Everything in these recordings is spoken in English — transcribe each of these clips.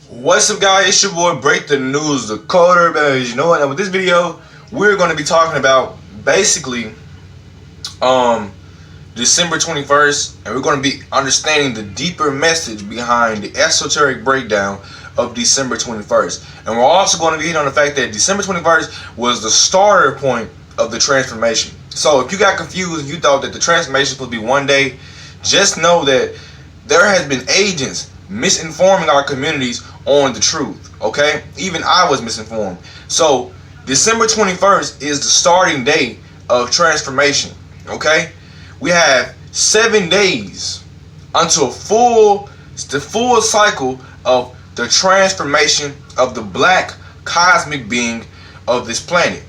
What's up, guys? It's your boy Break the News, the Coder. You know what? And with this video, we're going to be talking about basically December 21st, and we're going to be understanding the deeper message behind the esoteric breakdown of December 21st. And we're also going to be hitting on the fact that December 21st was the starter point of the transformation. So if you got confused and you thought that the transformation was supposed to be one day, just know that there has been agents misinforming our communities on the truth. Okay, even I was misinformed. So December 21st is the starting day of transformation. Okay, we have 7 days until the full cycle of the transformation of the black cosmic being of this planet.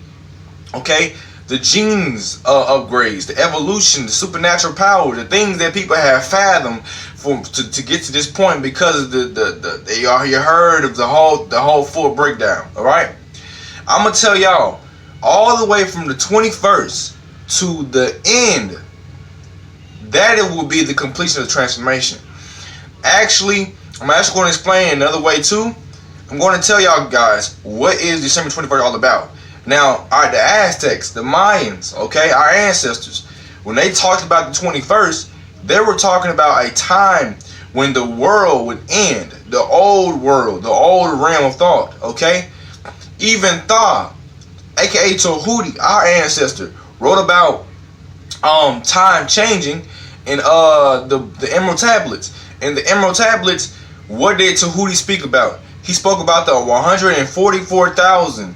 Okay, the genes upgrades, the evolution, the supernatural power, the things that people have fathomed to get to this point because of you heard of the whole full breakdown. All right, I'm gonna tell y'all all the way from the 21st to the end that it will be the completion of the transformation. Actually, I'm actually going to explain another way too. I'm going to tell y'all guys what is December 21st all about. Now, the Aztecs, the Mayans, okay, our ancestors, when they talked about the 21st, they were talking about a time when the world would end, the old world, the old realm of thought, okay? Even Tha, aka Tahuti, our ancestor, wrote about time changing in the Emerald Tablets. In the Emerald Tablets, what did Tahuti speak about? He spoke about the 144,000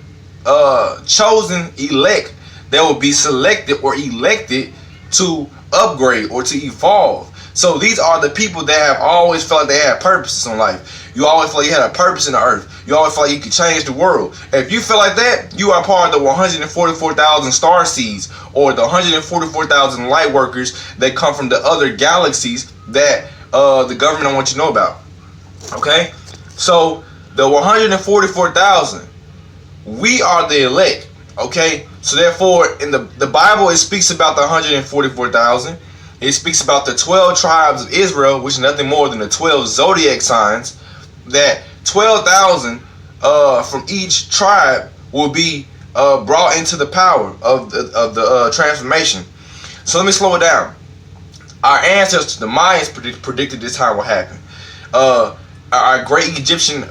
chosen elect that will be selected or elected to upgrade or to evolve. So these are the people that have always felt like they had purposes in life. You always felt like you had a purpose in the earth. You always felt like you could change the world. If you feel like that, you are part of the 144,000 star seeds or the 144,000 light workers that come from the other galaxies that the government wants you to know about. Okay? So the 144,000, we are the elect. Okay? So therefore, in the Bible, it speaks about the 144,000. It speaks about the 12 tribes of Israel, which is nothing more than the 12 zodiac signs. That 12,000 from each tribe will be brought into the power of the transformation. So let me slow it down. Our ancestors, the Mayans, predicted this time will happen. Our great Egyptian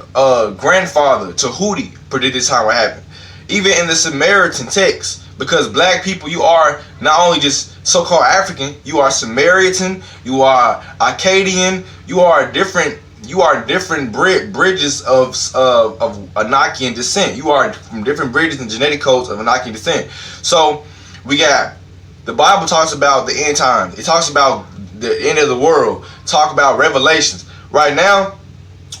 grandfather, Tahuti, predicted this time will happen. Even in the Samaritan text, because black people, you are not only just so-called African, you are Samaritan, you are Akkadian, you are different bridges of Anakian descent. You are from different bridges and genetic codes of Anakian descent. So we got, the Bible talks about the end times. It talks about the end of the world. Talk about Revelations. Right now,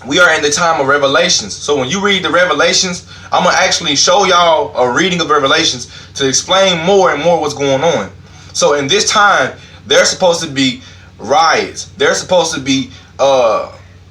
we are in the time of Revelations. So when you read the Revelations, I'm going to actually show y'all a reading of Revelations to explain more and more what's going on. So in this time, there's supposed to be riots. There's supposed to be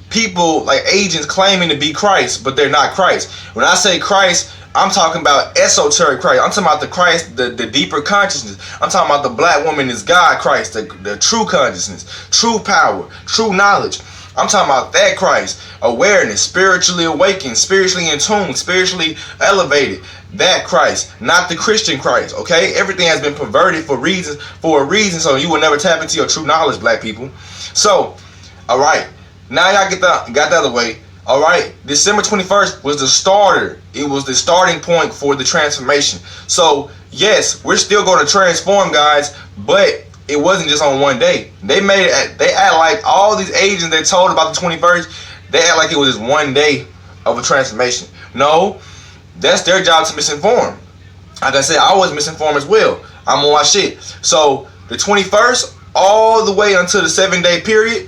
people like agents claiming to be Christ, but they're not Christ. When I say Christ, I'm talking about esoteric Christ. I'm talking about the Christ, the deeper consciousness. I'm talking about the black woman is God Christ, the true consciousness, true power, true knowledge. I'm talking about that Christ, awareness, spiritually awakened, spiritually in tune, spiritually elevated. That Christ, not the Christian Christ, okay? Everything has been perverted for a reason, so you will never tap into your true knowledge, black people. So, all right, now y'all got that out of the way. All right, December 21st was the starter. It was the starting point for the transformation. So, yes, we're still going to transform, guys, but it wasn't just on one day. They act like all these agents that told about the 21st, they act like it was just one day of a transformation. No, that's their job to misinform. Like I said, I was misinformed as well. I'm on my shit. So the 21st, all the way until the 7-day period,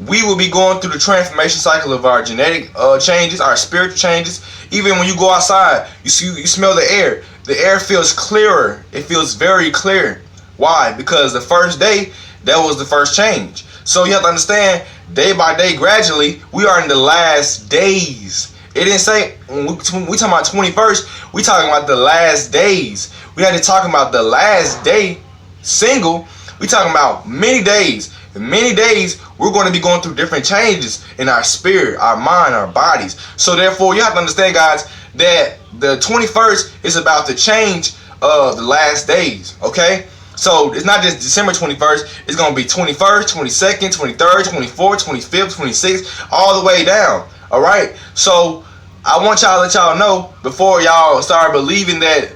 we will be going through the transformation cycle of our genetic changes, our spiritual changes. Even when you go outside, you smell the air. The air feels clearer. It feels very clear. Why? Because the first day, that was the first change. So you have to understand, day by day, gradually, we are in the last days. It didn't say, when we talking about 21st, we talking about the last days. We had to talk about the last day single. We talking about many days. In many days, we're going to be going through different changes in our spirit, our mind, our bodies. So therefore, you have to understand, guys, that the 21st is about the change of the last days, okay? So it's not just December 21st, it's going to be 21st, 22nd, 23rd, 24th, 25th, 26th, all the way down, all right? So I want y'all to let y'all know before y'all start believing that,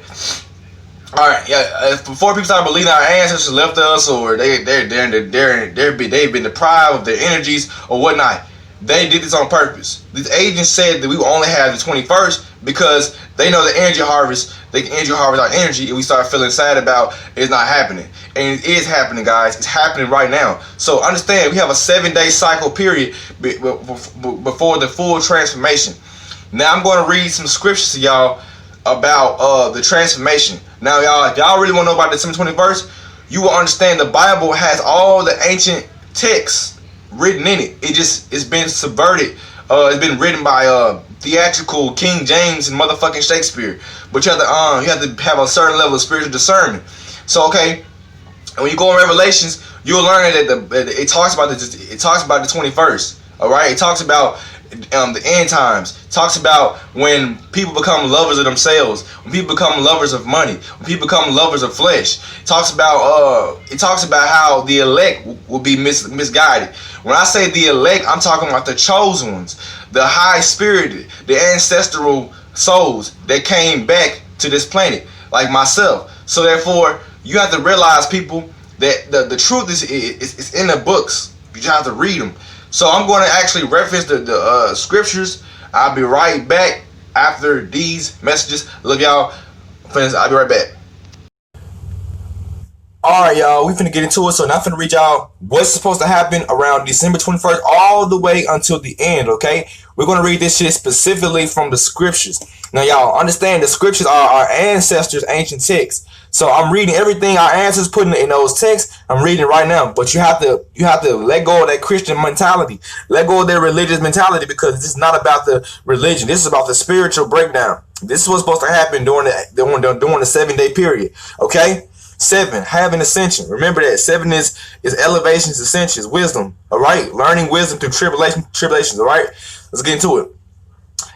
all right, yeah, before people start believing our ancestors left us or they've been deprived of their energies or whatnot. They did this on purpose. These agents said that we will only have the 21st because they know the energy harvest. They can energy harvest our energy, and we start feeling sad about it's not happening. And it is happening, guys. It's happening right now. So understand, we have a 7-day cycle period before the full transformation. Now I'm going to read some scriptures to y'all about the transformation. Now, y'all, if y'all really want to know about December 21st, you will understand the Bible has all the ancient texts written in it. It's been subverted. It's been written by theatrical King James and motherfucking Shakespeare. But you have to have a certain level of spiritual discernment. So okay, and when you go in Revelations, you'll learn that it talks about the 21st. All right, it talks about the end times. It talks about when people become lovers of themselves, when people become lovers of money, when people become lovers of flesh. It talks about how the elect will be misguided. When I say the elect, I'm talking about the chosen ones, the high spirited, the ancestral souls that came back to this planet, like myself. So therefore, you have to realize, people, that the truth is in the books. You just have to read them. So I'm going to actually reference the scriptures. I'll be right back after these messages. Love y'all. Friends, I'll be right back. Alright, y'all, we finna get into it. So now I'm finna read y'all what's supposed to happen around December 21st all the way until the end, okay? We're gonna read this shit specifically from the scriptures. Now, y'all understand the scriptures are our ancestors' ancient texts. So I'm reading everything our ancestors put in those texts. I'm reading it right now. But you have to let go of that Christian mentality. Let go of their religious mentality, because this is not about the religion. This is about the spiritual breakdown. This is what's supposed to happen during the 7-day period, okay? 7, having ascension. Remember that 7 is elevations, ascensions, wisdom. All right, learning wisdom through tribulations. All right, let's get into it.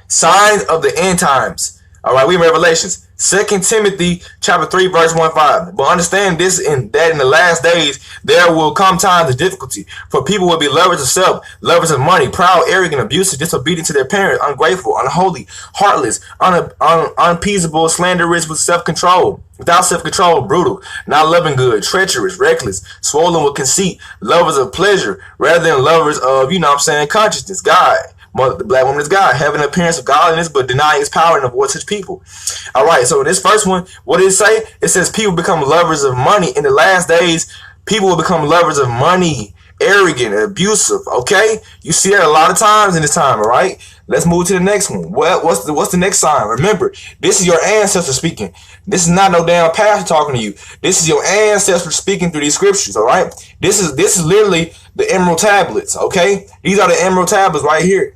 Signs of the end times. All right, we in Revelations. 2 Timothy chapter 3 verse 1-5. But understand this, that in the last days there will come times of difficulty, for people will be lovers of self, lovers of money, proud, arrogant, abusive, disobedient to their parents, ungrateful, unholy, heartless, unappeasable, slanderous, with self-control. Without self-control, brutal, not loving good, treacherous, reckless, swollen with conceit, lovers of pleasure rather than lovers of, consciousness, God. The black woman is God, having an appearance of godliness, but denying its power and avoid such people. All right, so in this first one, what did it say? It says people become lovers of money. In the last days, people will become lovers of money, arrogant, abusive. Okay, you see that a lot of times in this time. All right, let's move to the next one. What's the next sign? Remember, this is your ancestor speaking. This is not no damn pastor talking to you. This is your ancestor speaking through these scriptures. All right, this is literally the emerald tablets. Okay, these are the emerald tablets right here.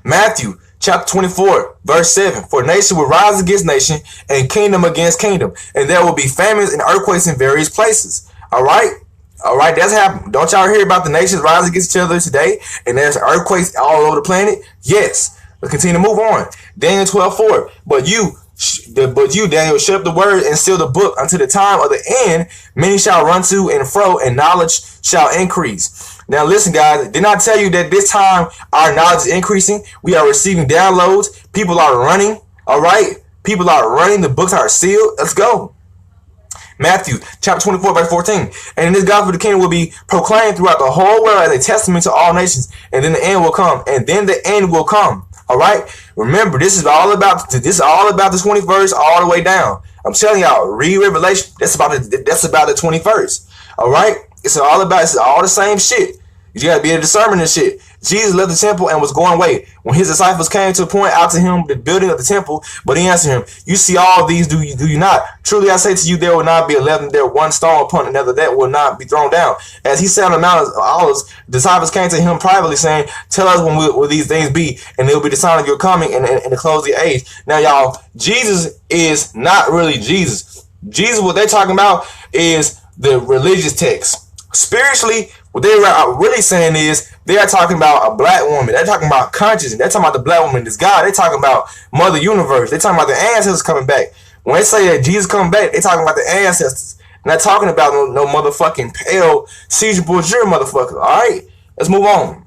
Matthew chapter 24 verse 7. For nation will rise against nation and kingdom against kingdom, and there will be famines and earthquakes in various places. All right, that's happening. Don't y'all hear about the nations rising against each other today, and there's earthquakes all over the planet? Yes. Let's continue to move on. Daniel 12:4. But you, Daniel, shut up the word and seal the book until the time of the end. Many shall run to and fro, and knowledge shall increase. Now listen, guys, didn't I tell you that this time our knowledge is increasing? We are receiving downloads. People are running. All right, people are running. The books are sealed. Let's go. Matthew chapter 24 verse 14. And this gospel of the kingdom will be proclaimed throughout the whole world as a testament to all nations, and then the end will come. And then the end will come. All right. Remember, this is all about the 21st all the way down. I'm telling y'all, read Revelation. That's about the 21st. All right. It's all the same shit. You gotta be able to discern this shit. Jesus left the temple and was going away. When his disciples came to point out to him the building of the temple, but he answered him, "You see all these, do you not? Truly I say to you, there will not be 11 there, one stone upon another that will not be thrown down." As he sat on the Mount of Olives, the disciples came to him privately, saying, "Tell us when will these things be, and it will be the sign of your coming and the close of the age." Now, y'all, Jesus is not really Jesus. Jesus, what they're talking about is the religious text. Spiritually, What they are really saying is they are talking about a black woman. They're talking about consciousness. They're talking about the black woman is God. They're talking about Mother Universe. They're talking about the ancestors coming back. When they say that Jesus coming back, they're talking about the ancestors. They're not talking about no motherfucking pale Caesar Borgia motherfucker. Alright? Let's move on.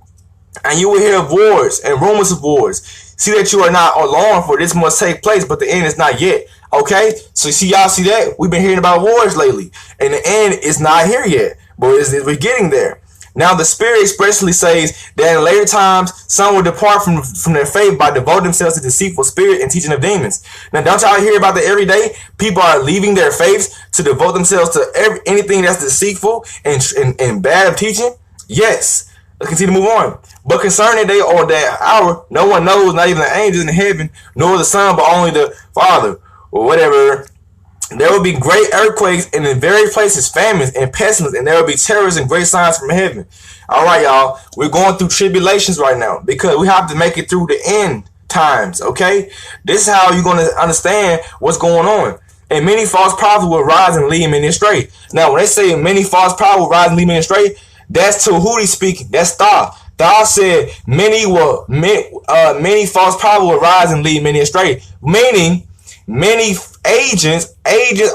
And you will hear of wars and rumors of wars. See that you are not alone, for this must take place, but the end is not yet. Okay? So y'all see that? We've been hearing about wars lately. And the end is not here yet. But we're getting there. Now the Spirit expressly says that in later times some will depart from their faith by devoting themselves to deceitful spirit and teaching of demons. Now don't y'all hear about that every day? People are leaving their faiths to devote themselves to anything that's deceitful and bad of teaching? Yes. Let's continue to move on. But concerning day or that hour, no one knows, not even the angels in heaven, nor the Son, but only the Father, or whatever. There will be great earthquakes, and in various places famines and pestilence, and there will be terrors and great signs from heaven. All right, y'all. We're going through tribulations right now because we have to make it through the end times, okay? This is how you're going to understand what's going on. And many false prophets will rise and lead many astray. Now, when they say many false prophets will rise and lead many astray, that's Tahuti speaking. That's Tha. Tha said many false prophets will rise and lead many astray, meaning many agents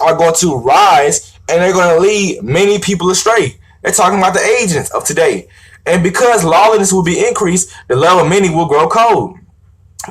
are going to rise and they're going to lead many people astray. They're talking about the agents of today. And because lawlessness will be increased, the love of many will grow cold.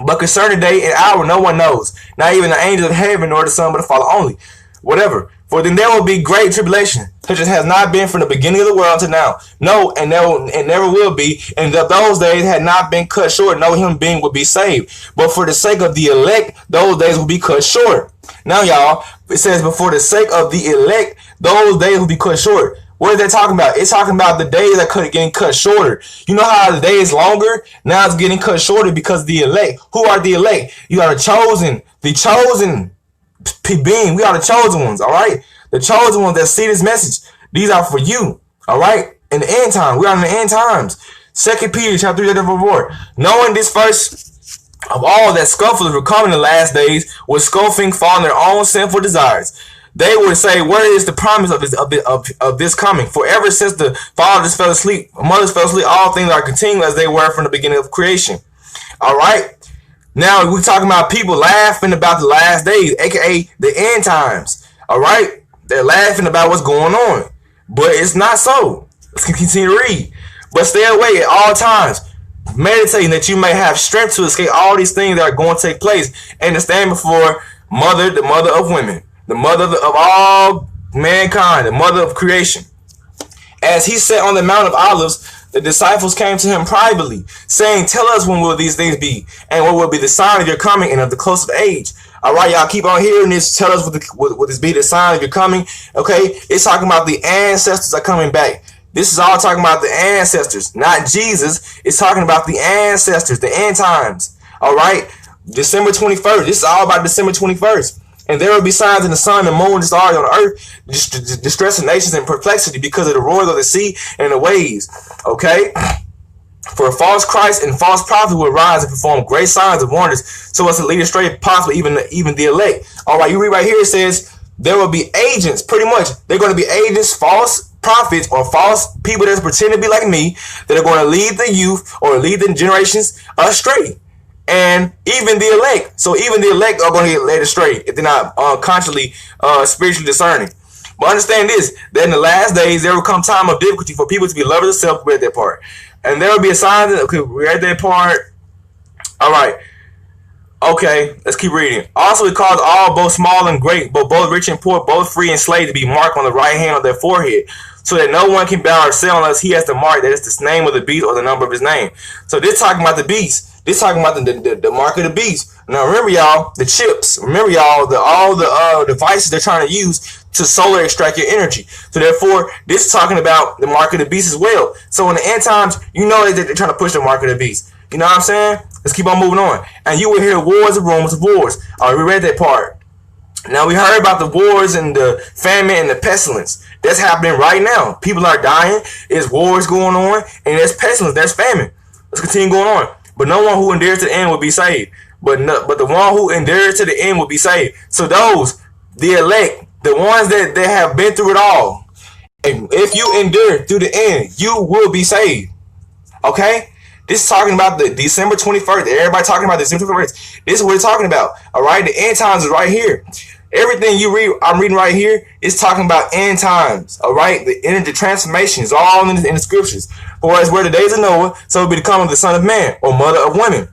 But concerning day and hour, no one knows, not even the angels of heaven, nor the Son, but the Father only. Whatever. For then there will be great tribulation, such as has not been from the beginning of the world to now. No, and never will be. And those days had not been cut short, no human being would be saved. But for the sake of the elect, those days will be cut short. Now, y'all, it says, but for the sake of the elect, those days will be cut short. What is that talking about? It's talking about the days that could getting cut shorter. You know how the day is longer? Now it's getting cut shorter because the elect. Who are the elect? You are the chosen being. We are the chosen ones, all right? The chosen ones that see this message. These are for you, all right? In the end time. We are in the end times. 2 Peter chapter 3, verse 4. Knowing this first of all that scoffers will come in the last days, with scoffing fall in their own sinful desires. They would say, where is the promise of this coming? For ever since the fathers fell asleep, mothers fell asleep, all things are continuing as they were from the beginning of creation. All right? Now, we're talking about people laughing about the last days, a.k.a. the end times. All right? They're laughing about what's going on. But it's not so. Let's continue to read. But stay away at all times, meditating that you may have strength to escape all these things that are going to take place and to stand before the mother of women, the mother of all mankind, the mother of creation. As he sat on the Mount of Olives, the disciples came to him privately, saying, tell us when will these things be, and what will be the sign of your coming and of the close of age. All right, y'all, keep on hearing this. Tell us what this be the sign of your coming. Okay, it's talking about the ancestors are coming back. This is all talking about the ancestors, not Jesus. It's talking about the ancestors, the end times. All right, December 21st. This is all about December 21st. And there will be signs in the sun, the moon, the stars on the earth, distressing nations in perplexity because of the roaring of the sea and the waves. Okay? For false Christ and false prophets will rise and perform great signs and wonders, so as to lead astray possibly even the elect. All right, you read right here, it says there will be agents, pretty much. They're going to be agents, false prophets or false people that pretend to be like me, that are going to lead the youth or lead the generations astray. And even the elect. So even the elect are going to get led astray if they're not consciously, spiritually discerning. But understand this, that in the last days there will come time of difficulty for people to be lovers of self. We read that part. And there will be a sign that, okay, we read that part. All right. Okay, let's keep reading. Also, he caused all, both small and great, but both rich and poor, both free and slave, to be marked on the right hand of their forehead, so that no one can bow or sell unless he has the mark, that is the name of the beast or the number of his name. So this talking about the beast. This talking about the mark of the beast. Now remember, y'all, the chips. Remember, y'all, all the devices they're trying to use to solar extract your energy. So therefore, this is talking about the mark of the beast as well. So in the end times, you know that they're trying to push the mark of the beast. You know what I'm saying? Let's keep on moving on. And you will hear wars and rumors of wars. We read that part. Now we heard about the wars and the famine and the pestilence. That's happening right now. People are dying. There's wars going on, and there's pestilence. There's famine. Let's continue going on. But no one who endures to the end will be saved. But the one who endures to the end will be saved. So those, the elect, the ones that have been through it all, And if you endure through the end, you will be saved. Okay? This is talking about the December 21st. Everybody talking about December 21st. This is what it's talking about. All right? The end times is right here. Everything you read, I'm reading right here, is talking about end times. All right? The energy transformation is all in the scriptures. For as were the days of Noah, so will be the coming of the Son of Man, or mother of women.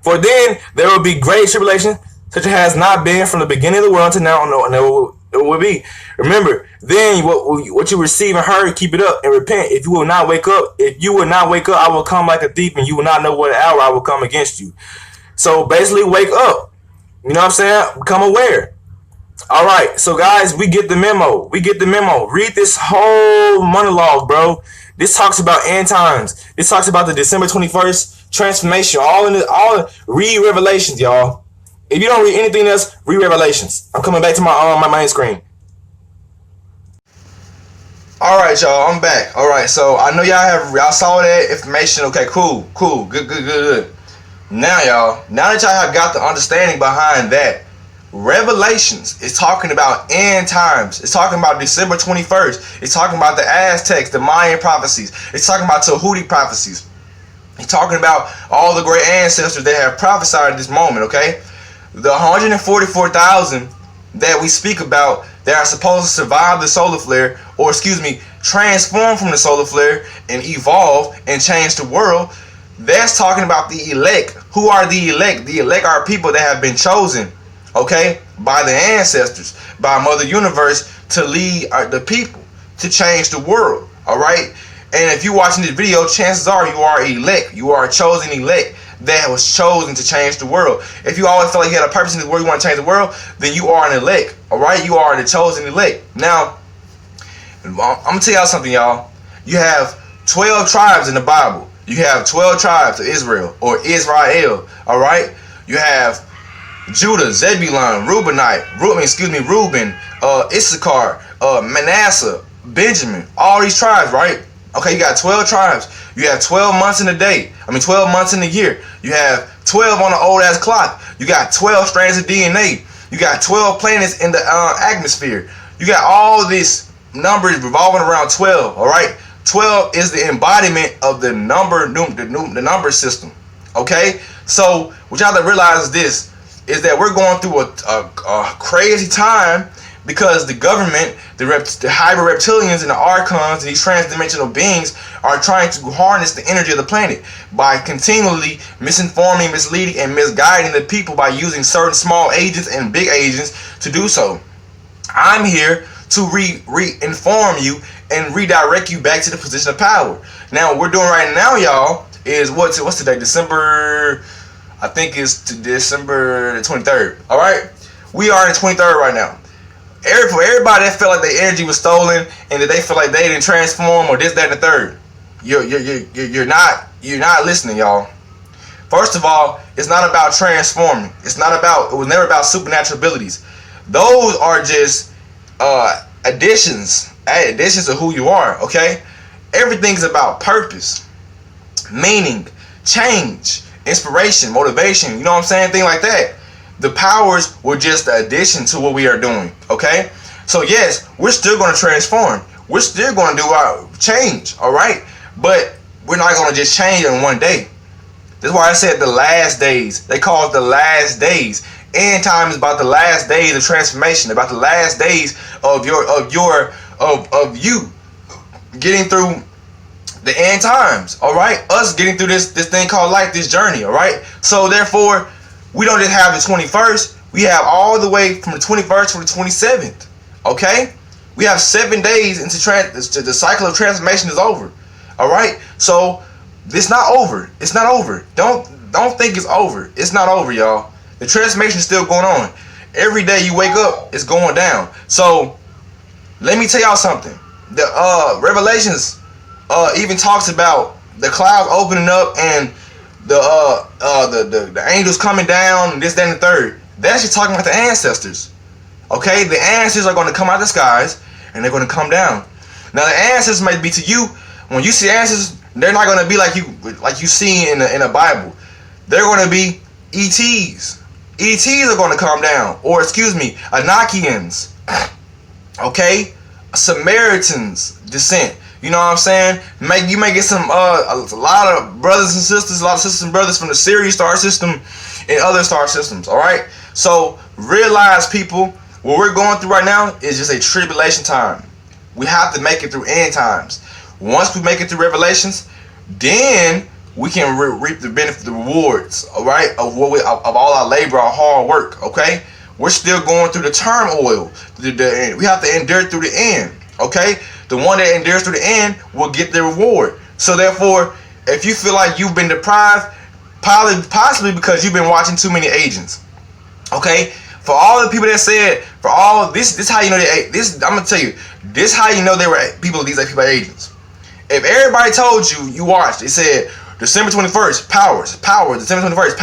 For then there will be great tribulation, such as has not been from the beginning of the world until now, and it will be. Remember, then what you receive and heard, keep it up and repent. If you will not wake up, I will come like a thief, and you will not know what hour I will come against you. So basically, wake up. You know what I'm saying? Become aware. All right, so guys, we get the memo. Read this whole monologue, bro. This talks about end times. This talks about the December 21st transformation. Read Revelations, y'all. If you don't read anything else, read Revelations. I'm coming back to my main screen. All right, y'all. I'm back. All right, so I know y'all saw that information. Okay, cool, good. Now that y'all have got the understanding behind that, Revelations is talking about end times. It's talking about December 21st. It's talking about the Aztecs, the Mayan prophecies. It's talking about Tahuti prophecies. It's talking about all the great ancestors that have prophesied at this moment, okay? The 144,000 that we speak about that are supposed to survive the solar flare, or transform from the solar flare and evolve and change the world, that's talking about the elect. Who are the elect? The elect are people that have been chosen, okay, by the ancestors, by Mother Universe, to lead the people, to change the world, all right? And if you're watching this video, chances are you are elect. You are a chosen elect that was chosen to change the world. If you always feel like you had a purpose in this world, you want to change the world, then you are an elect, all right? You are the chosen elect. Now, I'm going to tell y'all something, y'all. You have 12 tribes in the Bible. You have 12 tribes of Israel, or Israel, all right? You have Judah, Zebulun, Reuben, Issachar, Manasseh, Benjamin, all these tribes, right? Okay, you got 12 tribes. You have 12 months in a day. 12 months in a year. You have 12 on an old ass clock. You got 12 strands of DNA. You got 12 planets in the atmosphere. You got all these numbers revolving around 12, all right? 12 is the embodiment of the number system, okay? So what y'all have to realize is this, is that we're going through a crazy time because the government, the hybrid reptilians and the archons and these transdimensional beings are trying to harness the energy of the planet by continually misinforming, misleading, and misguiding the people by using certain small agents and big agents to do so. I'm here to re-inform you and redirect you back to the position of power. Now, what we're doing right now, y'all, is what's today? December, I think it's December the 23rd. All right, we are in the 23rd right now. For everybody that felt like their energy was stolen and that they feel like they didn't transform or this, that, and the third, you're not listening, y'all. First of all, it's not about transforming. It was never about supernatural abilities. Those are just additions of who you are, okay? Everything's about purpose, meaning, change, inspiration, motivation, you know what I'm saying? Things like that. The powers were just the addition to what we are doing, okay? So yes, we're still going to transform. We're still going to do our change, all right? But we're not going to just change in one day. That's why I said the last days. They call it the last days. End time is about the last days of transformation, about the last days of you getting through the end times, all right? Us getting through this thing called life, this journey, all right? So therefore, we don't just have the 21st. We have all the way from the 21st to the 27th, okay? We have 7 days into the cycle of transformation is over, all right? So it's not over. It's not over. Don't think it's over. It's not over, y'all. The transformation is still going on. Every day you wake up, it's going down. So let me tell y'all something. The Revelations even talks about the clouds opening up and the angels coming down and this, that, and the third. That's just talking about the ancestors. Okay, the ancestors are going to come out of the skies and they're going to come down. Now the ancestors might be to you. When you see ancestors, they're not going to be like you see in the Bible. They're going to be ETs. ETs are going to come down, or Enochians. Okay, Samaritan's descent. You know what I'm saying? You may get some a lot of brothers and sisters, a lot of sisters and brothers from the Sirius star system and other star systems. All right. So realize, people, what we're going through right now is just a tribulation time. We have to make it through end times. Once we make it through Revelations, then we can reap the benefit, the rewards, all right, of of all our labor, our hard work. Okay, we're still going through the turmoil. We have to endure through the end. Okay, the one that endures through the end will get the reward. So therefore, if you feel like you've been deprived, possibly because you've been watching too many agents. Okay, for all the people that said, for all this how you know this. I'm gonna tell you, this how you know they were people. These like people agents. If everybody told you watched, it said December 21st, powers, December 21st,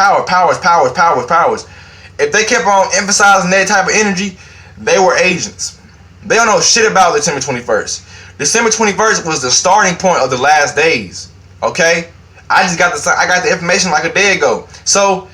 powers. If they kept on emphasizing that type of energy, they were agents. They don't know shit about December 21st. December 21st was the starting point of the last days. Okay? I got the information like a day ago. So,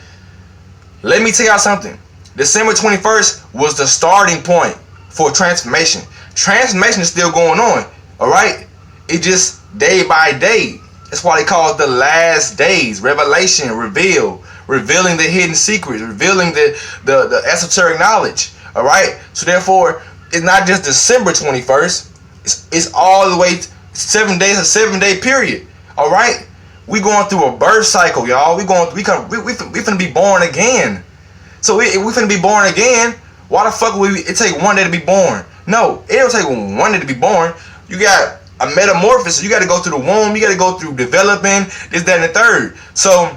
let me tell y'all something. December 21st was the starting point for transformation. Transformation is still going on. Alright? It just day by day. That's why they call it the last days. Revelation, revealing the hidden secrets, revealing the esoteric knowledge. All right. So therefore, it's not just December 21st. It's all the way 7 days, a 7-day period. All right. We going through a birth cycle, y'all. We finna be born again. So if we finna be born again, why the fuck would it take 1 day to be born? No, it don't take 1 day to be born. You got a metamorphosis. You got to go through the womb. You got to go through developing this, that, and the third. So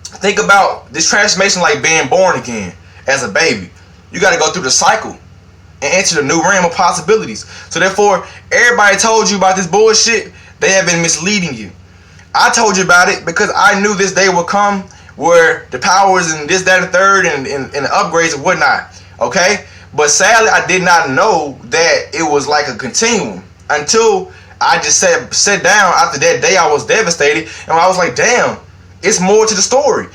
think about this transformation like being born again as a baby. You got to go through the cycle and enter the new realm of possibilities. So therefore, everybody told you about this bullshit. They have been misleading you. I told you about it because I knew this day would come where the powers and this, that, and the third and the upgrades and whatnot. Okay? But sadly, I did not know that it was like a continuum until I just sat down after that day. I was devastated, and I was like, damn, it's more to the story.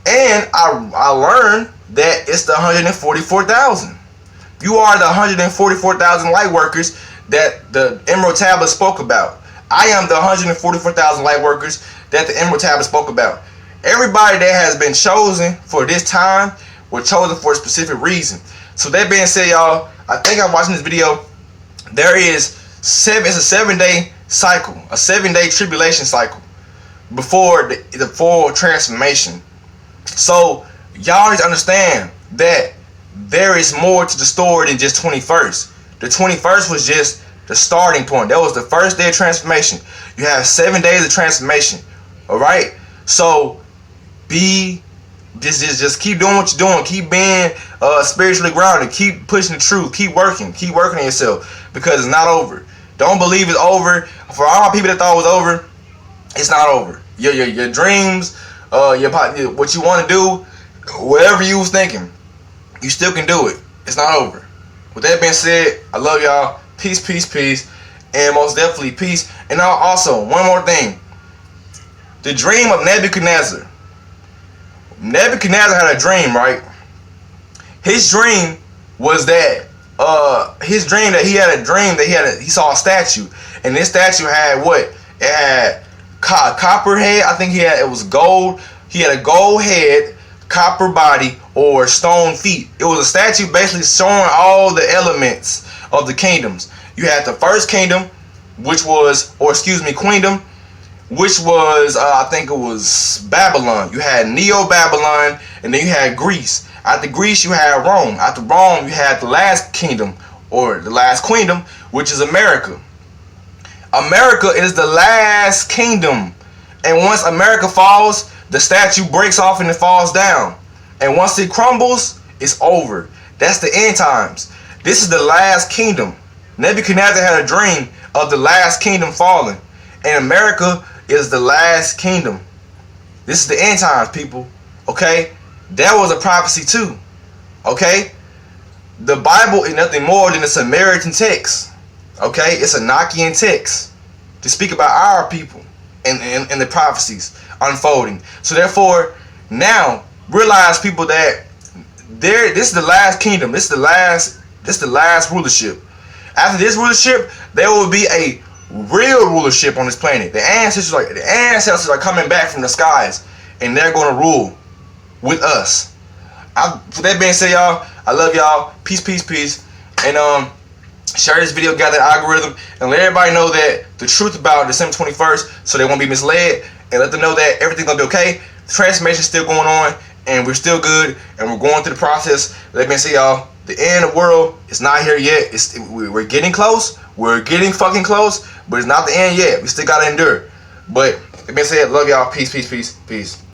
And I learned that it's the 144,000. You are the 144,000 light workers that the Emerald Tablet spoke about. I am the 144,000 light workers that the Emerald Tablet spoke about. Everybody that has been chosen for this time were chosen for a specific reason. So that being said, y'all, I think I'm watching this video. There is it's a 7-day cycle, a 7-day tribulation cycle before the full transformation. So y'all need to understand that there is more to the story than just 21st. The 21st was just the starting point. That was the first day of transformation. You have 7 days of transformation. All right. So just keep doing what you're doing. Keep being spiritually grounded. Keep pushing the truth. Keep working on yourself because it's not over. Don't believe it's over. For all my people that thought it was over, it's not over. Your dreams, what you want to do, whatever you was thinking, you still can do it. It's not over. With that being said, I love y'all. Peace, peace, peace, and most definitely peace. And also, one more thing. The dream of Nebuchadnezzar. Nebuchadnezzar had a dream, right? His dream was that he saw a statue, and this statue had what? It had copper head. I think it was gold. He had a gold head, copper body, or stone feet. It was a statue basically showing all the elements of the kingdoms. You had the first kingdom, queendom, which was I think it was Babylon. You had Neo-Babylon, and then you had Greece. After Greece, you had Rome. After Rome, you had the last kingdom, or the last queendom, which is America. America is the last kingdom. And once America falls, the statue breaks off and it falls down. And once it crumbles, it's over. That's the end times. This is the last kingdom. Nebuchadnezzar had a dream of the last kingdom falling. And America is the last kingdom. This is the end times, people. Okay? That was a prophecy too. Okay? The Bible is nothing more than a Samaritan text. Okay? It's a Enochian text to speak about our people and the prophecies unfolding. So therefore, now realize, people, that this is the last kingdom. This is the last rulership. After this rulership, there will be a real rulership on this planet. The ancestors are coming back from the skies, and they're going to rule with us. With that being said, y'all, I love y'all. Peace, peace, peace. And share this video, gather the algorithm, and let everybody know that the truth about December 21st, so they won't be misled, and let them know that everything's gonna be okay. The transformation's still going on, and we're still good, and we're going through the process. Let me say, y'all, the end of the world is not here yet. We're getting close. We're getting fucking close, but it's not the end yet. We still gotta endure. But let me say, love y'all. Peace, peace, peace, peace.